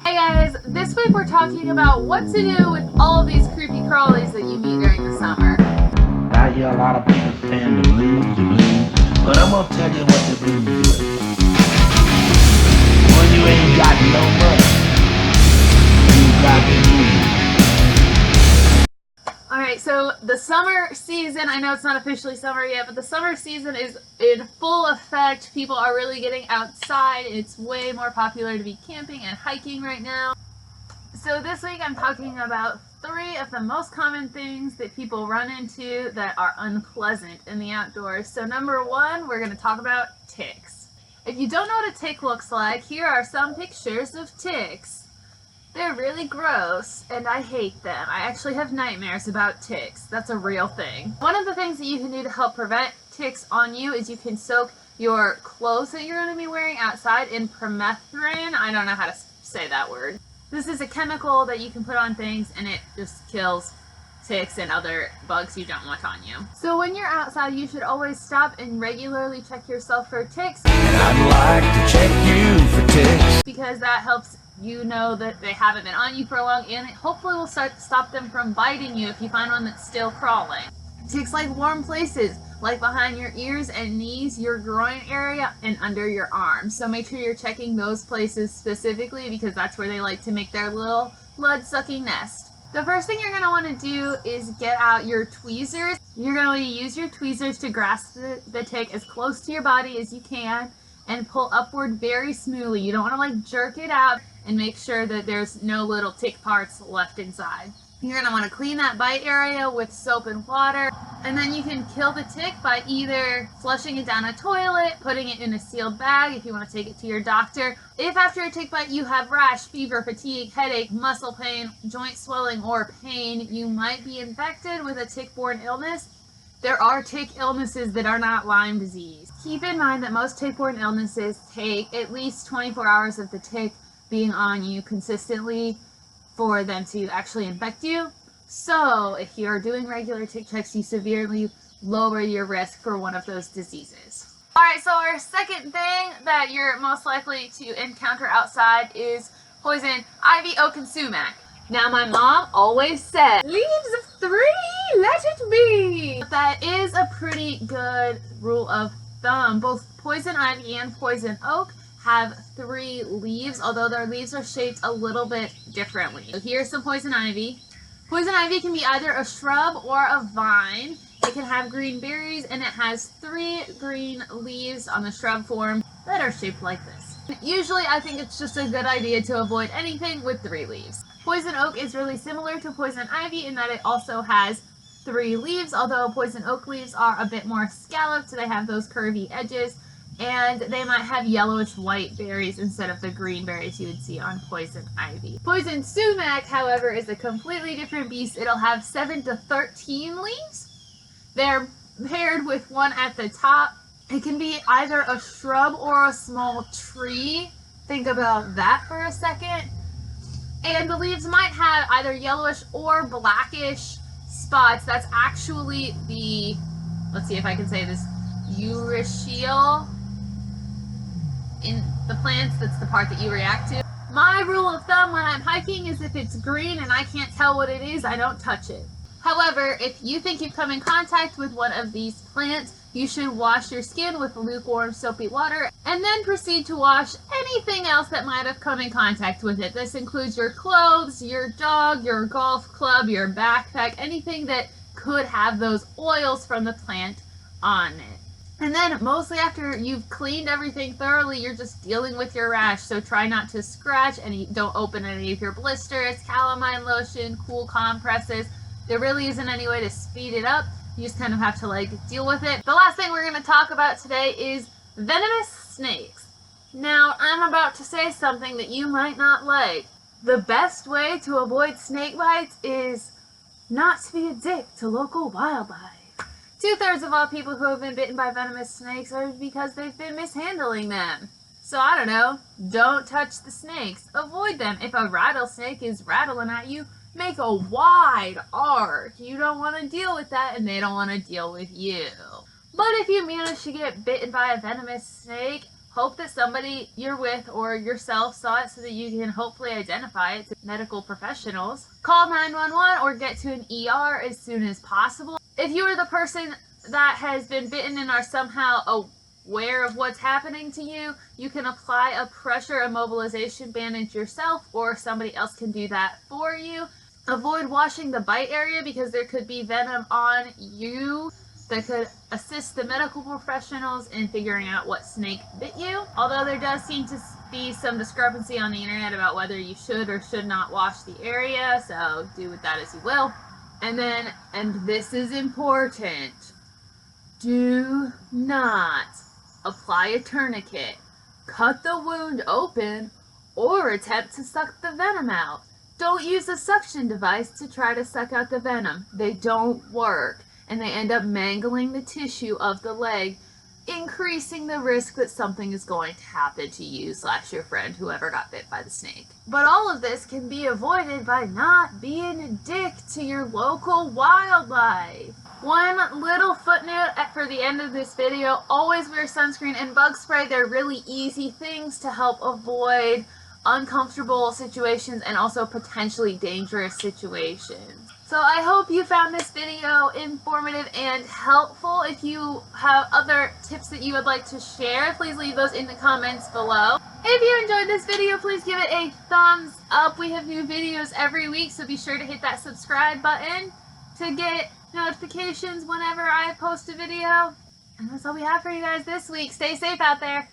Hey guys, this week we're talking about what to do with all of these creepy crawlies that you meet during the summer. I hear a lot of people saying the blues, but I'm gonna tell you what the blues is. When you ain't got no money, you got the blues. Alright, so the summer season, I know it's not officially summer yet, but the summer season is in full effect. People are really getting outside. It's way more popular to be camping and hiking right now. So this week I'm talking about 3 of the most common things that people run into that are unpleasant in the outdoors. So number 1, we're going to talk about ticks. If you don't know what a tick looks like, here are some pictures of ticks. They're really gross, and I hate them. I actually have nightmares about ticks. That's a real thing. One of the things that you can do to help prevent ticks on you is you can soak your clothes that you're going to be wearing outside in permethrin. I don't know how to say that word. This is a chemical that you can put on things, and it just kills ticks and other bugs you don't want on you. So when you're outside, you should always stop and regularly check yourself for ticks. And I'd like to check you for ticks, because that helps you know that they haven't been on you for long, and it hopefully will stop them from biting you if you find one that's still crawling. Ticks like warm places, like behind your ears and knees, your groin area, and under your arms. So make sure you're checking those places specifically because that's where they like to make their little blood-sucking nest. The first thing you're going to want to do is get out your tweezers. You're going to use your tweezers to grasp the tick as close to your body as you can and pull upward very smoothly. You don't want to like jerk it out, and make sure that there's no little tick parts left inside. You're going to want to clean that bite area with soap and water, and then you can kill the tick by either flushing it down a toilet, putting it in a sealed bag if you want to take it to your doctor. If after a tick bite you have rash, fever, fatigue, headache, muscle pain, joint swelling, or pain, you might be infected with a tick-borne illness. There are tick illnesses that are not Lyme disease. Keep in mind that most tick-borne illnesses take at least 24 hours of the tick being on you consistently for them to actually infect you. So if you're doing regular tick checks, you severely lower your risk for one of those diseases. Alright, so our second thing that you're most likely to encounter outside is poison ivy, oak, and sumac. Now my mom always said, leaves of 3, let it be. That is a pretty good rule of thumb. Both poison ivy and poison oak have 3 leaves, although their leaves are shaped a little bit differently. So here's some poison ivy. Poison ivy can be either a shrub or a vine. It can have green berries, and it has 3 green leaves on the shrub form that are shaped like this. Usually I think it's just a good idea to avoid anything with 3 leaves. Poison oak is really similar to poison ivy in that it also has 3 leaves, although poison oak leaves are a bit more scalloped, so they have those curvy edges, and they might have yellowish white berries instead of the green berries you would see on poison ivy. Poison sumac, however, is a completely different beast. It'll have 7 to 13 leaves. They're paired with one at the top. It can be either a shrub or a small tree. Think about that for a second. And the leaves might have either yellowish or blackish spots. That's actually the, let's see if I can say this, uracil in the plants. That's the part that you react to. My rule of thumb when I'm hiking is if it's green and I can't tell what it is, I don't touch it. However, if you think you've come in contact with one of these plants, you should wash your skin with lukewarm soapy water and then proceed to wash anything else that might have come in contact with it. This includes your clothes, your dog, your golf club, your backpack, anything that could have those oils from the plant on it. And then mostly after you've cleaned everything thoroughly, you're just dealing with your rash. So try not to scratch and don't open any of your blisters, calamine lotion, cool compresses. There really isn't any way to speed it up. You just kind of have to like deal with it. The last thing we're going to talk about today is venomous snakes. Now, I'm about to say something that you might not like. The best way to avoid snake bites is not to be a dick to local wildlife. 2/3 of all people who have been bitten by venomous snakes are because they've been mishandling them. So I don't know, don't touch the snakes. Avoid them. If a rattlesnake is rattling at you, make a wide arc. You don't want to deal with that, and they don't want to deal with you. But if you manage to get bitten by a venomous snake, Hope that somebody you're with or yourself saw it so that you can hopefully identify it to medical professionals. Call 911 or get to an ER as soon as possible. If you are the person that has been bitten and are somehow aware of what's happening to you, you can apply a pressure immobilization bandage yourself, or somebody else can do that for you. Avoid washing the bite area because there could be venom on you that could assist the medical professionals in figuring out what snake bit you. Although there does seem to be some discrepancy on the internet about whether you should or should not wash the area, so do with that as you will. And then, and this is important, do not apply a tourniquet, cut the wound open, or attempt to suck the venom out. Don't use a suction device to try to suck out the venom. They don't work, and they end up mangling the tissue of the leg, increasing the risk that something is going to happen to you / your friend, whoever got bit by the snake. But all of this can be avoided by not being a dick to your local wildlife. One little footnote for the end of this video, always wear sunscreen and bug spray. They're really easy things to help avoid uncomfortable situations and also potentially dangerous situations. So I hope you found this video informative and helpful. If you have other tips that you would like to share, please leave those in the comments below. If you enjoyed this video, please give it a thumbs up. We have new videos every week, so be sure to hit that subscribe button to get notifications whenever I post a video. And that's all we have for you guys this week. Stay safe out there.